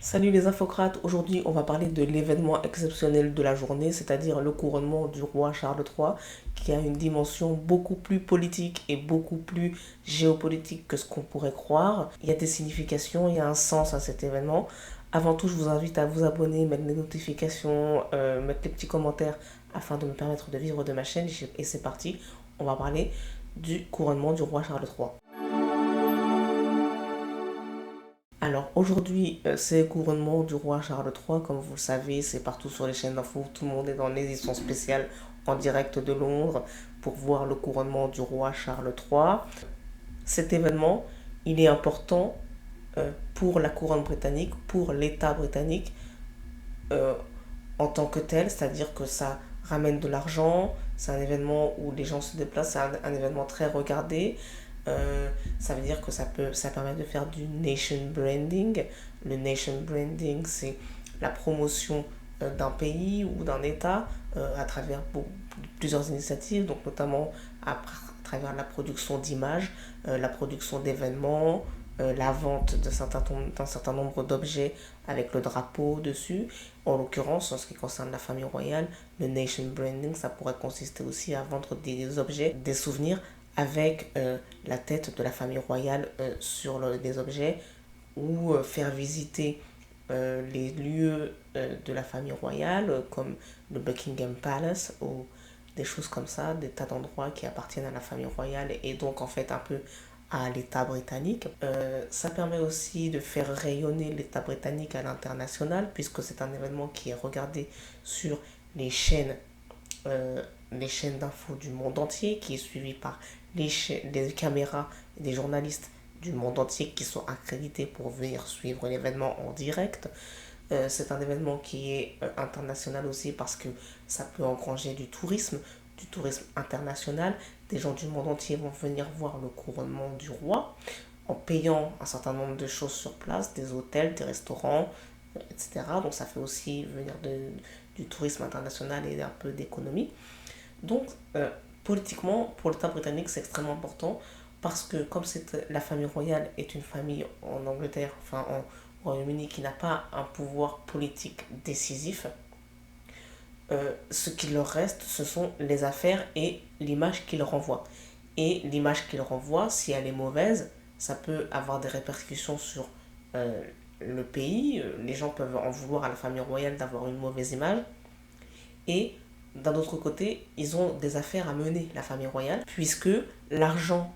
Salut les infocrates, aujourd'hui on va parler de l'événement exceptionnel de la journée, c'est-à-dire le couronnement du roi Charles III, qui a une dimension beaucoup plus politique et beaucoup plus géopolitique que ce qu'on pourrait croire. Il y a des significations, il y a un sens à cet événement. Avant tout, je vous invite à vous abonner, mettre les notifications, mettre les petits commentaires afin de me permettre de vivre de ma chaîne. Et c'est parti, on va parler du couronnement du roi Charles III. Alors aujourd'hui, c'est le couronnement du roi Charles III. Comme vous le savez, c'est partout sur les chaînes d'infos. Tout le monde est dans l'édition spéciale en direct de Londres pour voir le couronnement du roi Charles III. Cet événement, il est important pour la couronne britannique, pour l'État britannique euh, en tant que tel, c'est-à-dire que ça ramène de l'argent, c'est un événement où les gens se déplacent, c'est un événement très regardé. Ça veut dire que ça permet de faire du nation branding. Le nation branding, c'est la promotion d'un pays ou d'un État à travers plusieurs initiatives, donc notamment à travers la production d'images, la production d'événements, la vente d'un certain nombre d'objets avec le drapeau dessus. En l'occurrence, en ce qui concerne la famille royale, le nation branding, ça pourrait consister aussi à vendre des objets, des souvenirs avec la tête de la famille royale sur des objets ou faire visiter les lieux de la famille royale comme le Buckingham Palace ou des choses comme ça, des tas d'endroits qui appartiennent à la famille royale et donc en fait un peu à l'État britannique. Ça permet aussi de faire rayonner l'État britannique à l'international puisque c'est un événement qui est regardé sur les chaînes les chaînes d'infos du monde entier, qui est suivi par les caméras et des journalistes du monde entier qui sont accrédités pour venir suivre l'événement en direct. C'est un événement qui est international aussi parce que ça peut engranger du tourisme international. Des gens du monde entier vont venir voir le couronnement du roi en payant un certain nombre de choses sur place, des hôtels, des restaurants, etc. Donc ça fait aussi venir du tourisme international et un peu d'économie. Donc, politiquement, pour l'État britannique, c'est extrêmement important parce que comme la famille royale est une famille en Angleterre, enfin au Royaume-Uni, qui n'a pas un pouvoir politique décisif, ce qui leur reste, ce sont les affaires et l'image qu'ils renvoient. Et l'image qu'ils renvoient, si elle est mauvaise, ça peut avoir des répercussions sur euh, le pays. Les gens peuvent en vouloir à la famille royale d'avoir une mauvaise image. Et d'un autre côté, ils ont des affaires à mener, la famille royale, puisque l'argent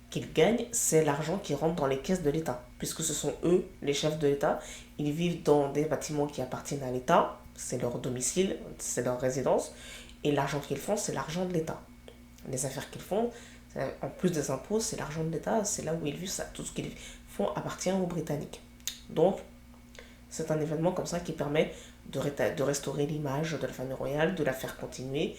qu'ils gagnent, c'est l'argent qui rentre dans les caisses de l'État. Puisque ce sont eux, les chefs de l'État, ils vivent dans des bâtiments qui appartiennent à l'État, c'est leur domicile, c'est leur résidence, et l'argent qu'ils font, c'est l'argent de l'État. Les affaires qu'ils font, en plus des impôts, c'est l'argent de l'État, c'est là où ils vivent, ça, tout ce qu'ils font appartient aux Britanniques. Donc, c'est un événement comme ça qui permet de restaurer l'image de la famille royale, de la faire continuer,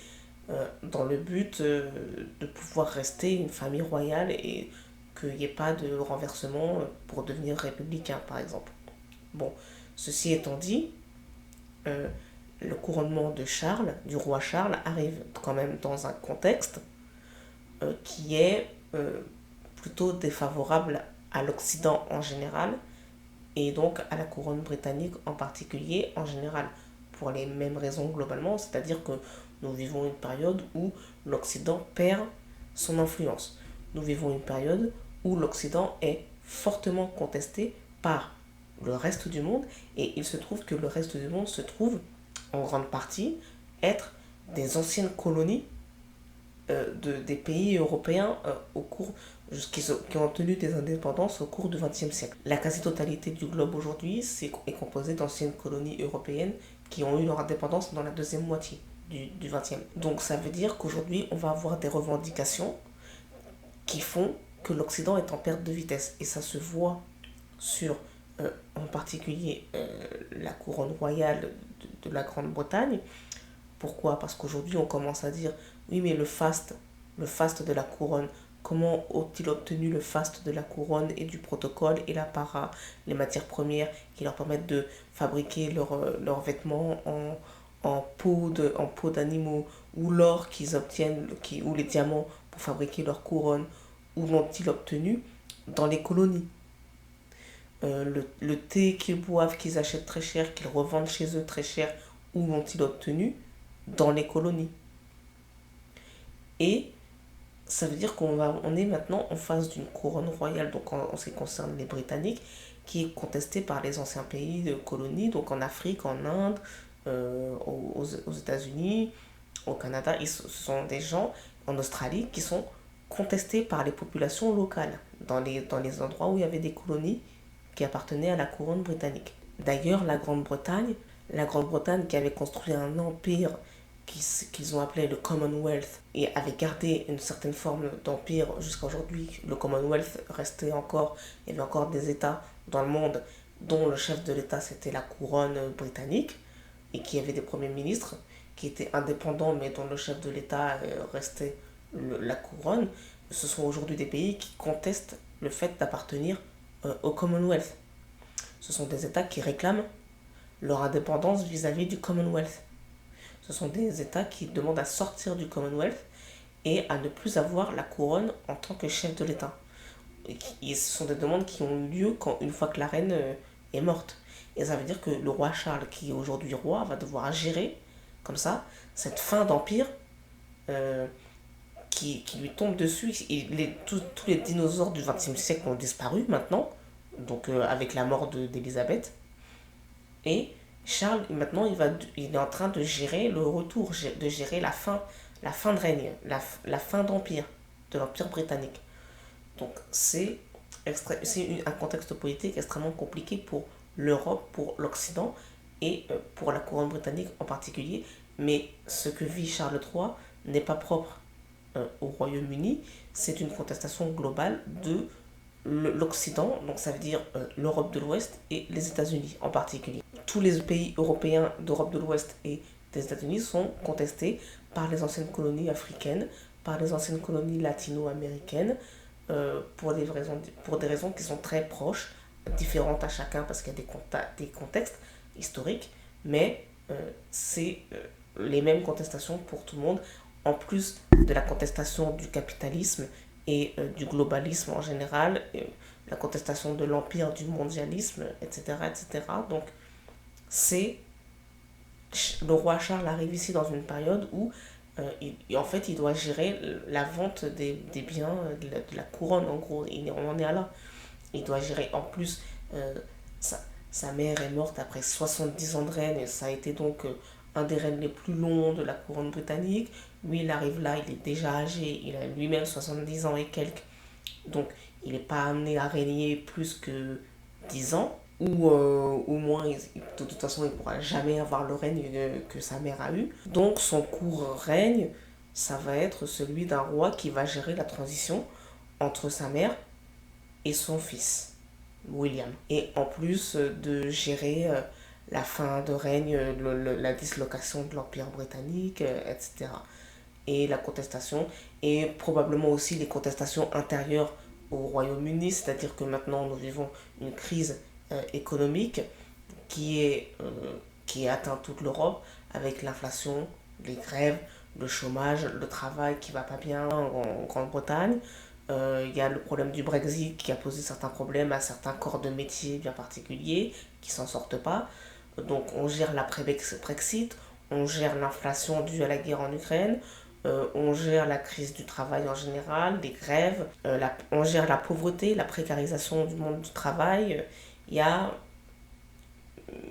dans le but de pouvoir rester une famille royale et qu'il n'y ait pas de renversement pour devenir républicain, par exemple. Bon, ceci étant dit, euh, le couronnement de Charles, du roi Charles, arrive quand même dans un contexte qui est plutôt défavorable à l'Occident en général et donc à la couronne britannique en particulier en général pour les mêmes raisons globalement, c'est-à-dire que nous vivons une période où l'Occident perd son influence. Nous vivons une période où l'Occident est fortement contesté par le reste du monde et il se trouve que le reste du monde se trouve en grande partie être des anciennes colonies des pays européens qui ont obtenu des indépendances au cours du XXe siècle. La quasi-totalité du globe aujourd'hui est composée d'anciennes colonies européennes qui ont eu leur indépendance dans la deuxième moitié du XXe. Donc ça veut dire qu'aujourd'hui, on va avoir des revendications qui font que l'Occident est en perte de vitesse. Et ça se voit sur, en particulier, la couronne royale de la Grande-Bretagne. Pourquoi? Parce qu'aujourd'hui, on commence à dire, oui, mais le faste de la couronne, comment ont-ils obtenu le faste de la couronne et du protocole et l'apparat, les matières premières qui leur permettent de fabriquer leurs vêtements en peau d'animaux, ou l'or qu'ils obtiennent, ou les diamants pour fabriquer leurs couronnes, où l'ont-ils obtenu? Dans les colonies. le thé qu'ils boivent, qu'ils achètent très cher, qu'ils revendent chez eux très cher, où l'ont-ils obtenu? Dans les colonies. Et ça veut dire on est maintenant en face d'une couronne royale, donc en ce qui concerne les Britanniques, qui est contestée par les anciens pays de colonies, donc en Afrique, en Inde, aux États-Unis, au Canada. Ce sont des gens en Australie qui sont contestés par les populations locales, dans les endroits où il y avait des colonies qui appartenaient à la couronne britannique. D'ailleurs, la Grande-Bretagne qui avait construit un empire qu'ils ont appelé le Commonwealth et avait gardé une certaine forme d'empire jusqu'à aujourd'hui. Le Commonwealth restait encore, il y avait encore des États dans le monde dont le chef de l'État c'était la couronne britannique et qui avait des premiers ministres qui étaient indépendants mais dont le chef de l'État restait la couronne. Ce sont aujourd'hui des pays qui contestent le fait d'appartenir au Commonwealth. Ce sont des États qui réclament leur indépendance vis-à-vis du Commonwealth. Ce sont des États qui demandent à sortir du Commonwealth et à ne plus avoir la couronne en tant que chef de l'État. Et ce sont des demandes qui ont eu lieu une fois que la reine est morte. Et ça veut dire que le roi Charles, qui est aujourd'hui roi, va devoir gérer, comme ça, cette fin d'empire qui lui tombe dessus. Et tous les dinosaures du XXe siècle ont disparu maintenant, donc avec la mort d'Élisabeth. Et Charles, maintenant, il est en train de gérer le retour, de gérer la fin de règne, la fin d'empire, de l'empire britannique. Donc c'est un contexte politique extrêmement compliqué pour l'Europe, pour l'Occident et pour la couronne britannique en particulier. Mais ce que vit Charles III n'est pas propre au Royaume-Uni, c'est une contestation globale de l'Occident, donc ça veut dire l'Europe de l'Ouest et les États-Unis en particulier. Tous les pays européens d'Europe de l'Ouest et des États-Unis sont contestés par les anciennes colonies africaines, par les anciennes colonies latino-américaines, pour des raisons qui sont très proches, différentes à chacun parce qu'il y a des contextes historiques, mais c'est les mêmes contestations pour tout le monde, en plus de la contestation du capitalisme et du globalisme en général, la contestation de l'empire, du mondialisme, etc. etc. Donc, c'est le roi Charles arrive ici dans une période où en fait il doit gérer la vente des biens de la couronne, en gros. On en est à là. Il doit gérer en plus sa mère est morte après 70 ans de règne, et ça a été donc un des règnes les plus longs de la couronne britannique. Lui, il arrive là, il est déjà âgé, il a lui-même 70 ans et quelques, donc il n'est pas amené à régner plus que 10 ans, ou au moins, de toute façon, il ne pourra jamais avoir le règne que sa mère a eu. Donc son court règne, ça va être celui d'un roi qui va gérer la transition entre sa mère et son fils, William. Et en plus de gérer la fin de règne, la dislocation de l'Empire britannique, etc. Et la contestation, et probablement aussi les contestations intérieures au Royaume-Uni, c'est-à-dire que maintenant nous vivons une crise économique qui est, qui atteint toute l'Europe avec l'inflation, les grèves, le chômage, le travail qui va pas bien en Grande-Bretagne. Il y a le problème du Brexit qui a posé certains problèmes à certains corps de métier bien particuliers qui s'en sortent pas. Donc on gère l'après-Brexit, on gère l'inflation due à la guerre en Ukraine, on gère la crise du travail en général, les grèves, on gère la pauvreté, la précarisation du monde du travail. Il y a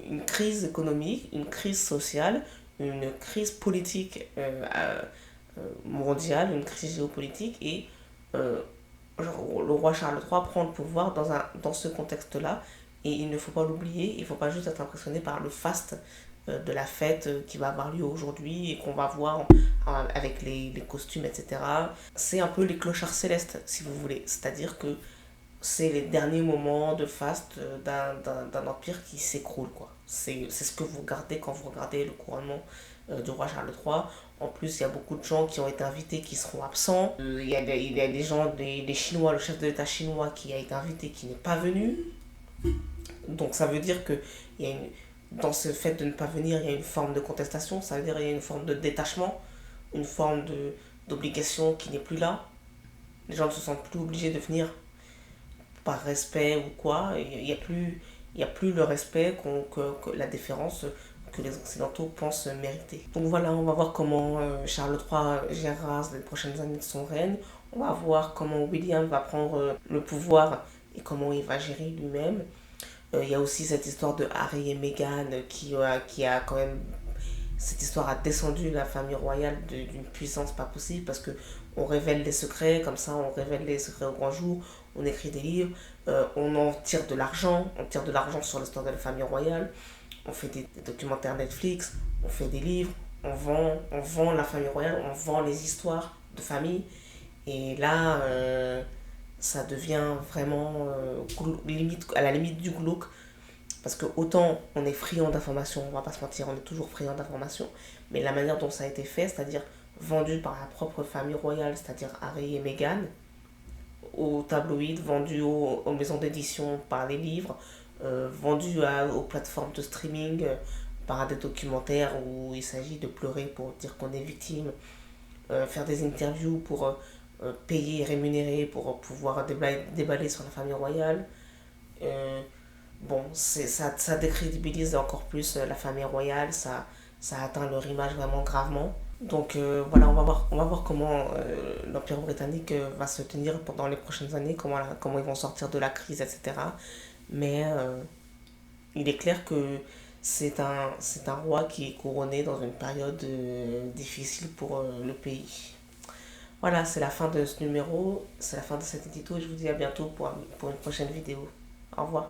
une crise économique, une crise sociale, une crise politique mondiale, une crise géopolitique, et euh, le roi Charles III prend le pouvoir dans ce contexte-là, et il ne faut pas l'oublier, il ne faut pas juste être impressionné par le faste de la fête qui va avoir lieu aujourd'hui et qu'on va voir avec les costumes, etc. C'est un peu les clochards célestes, si vous voulez, c'est-à-dire que c'est les derniers moments de faste d'un empire qui s'écroule, quoi. C'est ce que vous regardez quand vous regardez le couronnement du roi Charles III. En plus, il y a beaucoup de gens qui ont été invités qui seront absents. Il y a des gens, des Chinois, le chef de l'État chinois qui a été invité qui n'est pas venu. Donc ça veut dire que il y a dans ce fait de ne pas venir, il y a une forme de contestation, ça veut dire qu'il y a une forme de détachement, une forme d'obligation qui n'est plus là. Les gens ne se sentent plus obligés de venir par respect ou quoi. Il y a plus le respect que la déférence que les Occidentaux pensent mériter. Donc voilà, on va voir comment Charles III gérera les prochaines années de son règne. On va voir comment William va prendre le pouvoir et comment il va gérer lui-même. Il y a aussi cette histoire de Harry et Meghan qui a quand même... Cette histoire a descendu la famille royale d'une puissance pas possible parce que on révèle les secrets, comme ça on révèle les secrets au grand jour, on écrit des livres, on en tire de l'argent, on tire de l'argent sur l'histoire de la famille royale, on fait des documentaires Netflix, on fait des livres, on vend la famille royale, on vend les histoires de famille. Et là, ça devient vraiment limite, à la limite du glauque. Parce que autant on est friand d'informations, on va pas se mentir, on est toujours friand d'informations, mais la manière dont ça a été fait, c'est-à-dire vendu par la propre famille royale, c'est-à-dire Harry et Meghan, aux tabloïds, vendu aux maisons d'édition par les livres, vendu aux plateformes de streaming par des documentaires où il s'agit de pleurer pour dire qu'on est victime, faire des interviews pour payer et rémunérer pour pouvoir déballer sur la famille royale. Euh, bon, ça décrédibilise encore plus la famille royale, ça atteint leur image vraiment gravement. Donc voilà, on va voir comment l'Empire britannique va se tenir pendant les prochaines années, comment ils vont sortir de la crise, etc. Mais il est clair que c'est un roi qui est couronné dans une période difficile pour le pays. Voilà, c'est la fin de ce numéro, c'est la fin de cet édito et je vous dis à bientôt pour une prochaine vidéo. Au revoir.